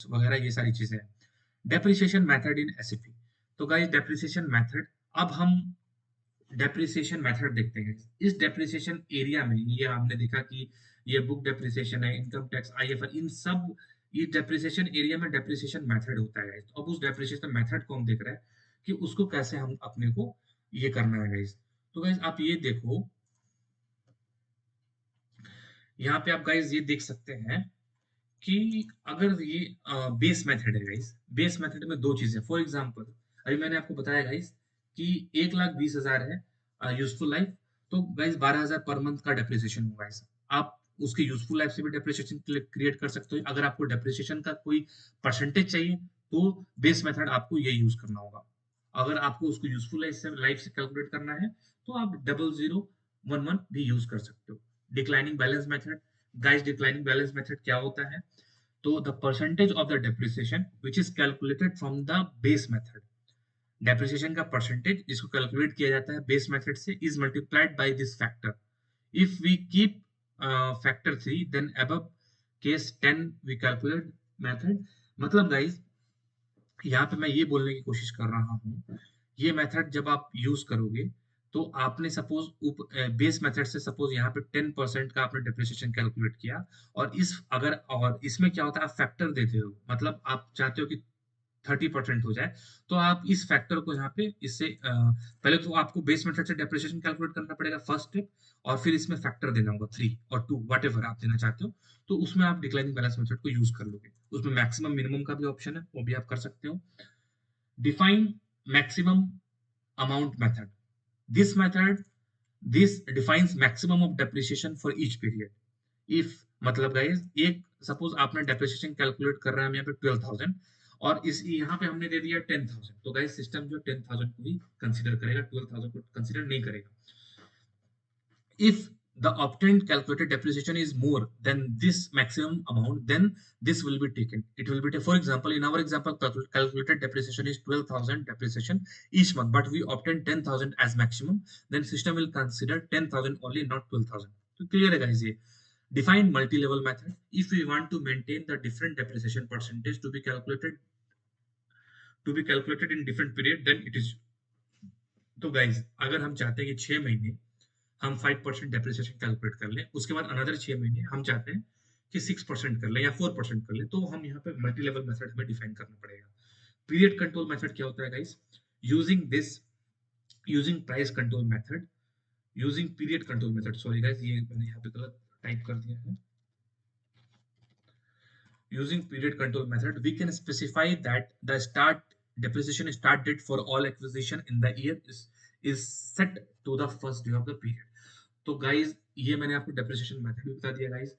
वगैरह ये सारी चीजें हैं। Depreciation method in SAP. तो गाइस डेप्रिसिएशन मेथड, अब हम डेप्रिसिएशन मेथड देखते हैं। इस डेप्रिसिएशन एरिया में ये हमने देखा कि ये बुक डेप्रिसिएशन है, इनकम टैक्स, आईएफआर, इन सब ये डेप्रिसिएशन एरिया में डेप्रिसिएशन मेथड होता है। तो अब उस डेप्रिसिएशन मेथड को हम देख रहे हैं कि उसको कैसे हम अपने को ये करना है गाइस। तो गाइस आप ये देखो, यहाँ पे आप गाइस ये देख सकते हैं कि अगर ये बेस मेथड है गाइस, बेस मेथड में दो चीजें, फॉर एग्जांपल अभी मैंने आपको बताया गाइस कि 1,20,000 है यूजफुल लाइफ, तो गाइस 12,000 पर मंथ का डेप्रिसिएशन होगा गाइस। आप उसके यूजफुल लाइफ से भी डेप्रिसिएशन क्रिएट कर सकते हो। अगर आपको डेप्रिसिएशन का कोई परसेंटेज चाहिए तो बेस मेथड आपको ये यूज करना होगा। अगर आपको उसको यूजफुल लाइफ से कैलकुलेट करना है तो आप 0011 भी यूज कर सकते हो। Declining balance method, guys declining balance method क्या होता है? तो the percentage of the depreciation which is calculated from the base method, depreciation का percentage जिसको calculate किया जाता है base method से, is multiplied by this factor. If we keep factor 3 then above case 10 we calculate method। मतलब guys यहाँ पे मैं ये बोलने की कोशिश कर रहा हूँ, ये मेथड जब आप यूज करोगे तो आपने सपोज बेस मेथड से सपोज यहाँ पे 10% का आपने डेप्रिसिएशन कैलकुलेट किया, और इसमें क्या होता है, आप फैक्टर देते हो, मतलब आप चाहते हो कि 30% हो जाए, तो आप इस फैक्टर को यहाँ पे इससे पहले तो आपको बेस मेथड से डेप्रिसिएशन कैलकुलेट करना पड़ेगा फर्स्ट स्टेप, और फिर इसमें फैक्टर देना होगा 3 और 2 वट एवर आप देना चाहते हो, तो उसमें आप डिक्लाइनिंग बैलेंस मेथड को यूज कर लोगे। उसमें मैक्सिमम मिनिमम का भी ऑप्शन है, वो भी आप कर सकते हो। Define maximum amount method, this method this defines maximum of depreciation for each period। if मतलब गाइस एक सपोज आपने डेप्रिसिएशन कैलकुलेट कर रहा है यहाँ पे 12,000, और इस यहाँ पे हमने दे दिया 10,000, तो गाइस सिस्टम जो 10,000 को ही कंसीडर करेगा, 12,000 को कंसीडर नहीं करेगा। if the obtained calculated depreciation is more than this maximum amount, then this will be taken. It will be, for example, in our example, calculated depreciation is 12,000 depreciation each month, but we obtained 10,000 as maximum, then system will consider 10,000 only, not 12,000. So clear है guys ये? Define multi-level method. If we want to maintain the different depreciation percentage to be calculated in different period, then it is। तो guys अगर हम चाहते हैं कि 6 महीने हम 5% डेप्रिसिएशन कैलकुलेट कर लें, उसके बाद अनदर 6 महीने हम चाहते हैं कि 6% कर लें या 4% कर लें, तो हम यहाँ पे मल्टी लेवल मेथड हमें डिफाइन करना पड़ेगा। पीरियड कंट्रोल मेथड क्या होता है guys? Using price control method, using period control method, sorry guys ये मैंने यहाँ पे गलत टाइप कर दिया है। Using period control method, we can specify that the depreciation start date for all acquisition in the year is set to the first day of the period। तो guys ये मैंने आपको डेप्रिसिएशन मेथड भी बता दिया गाइज।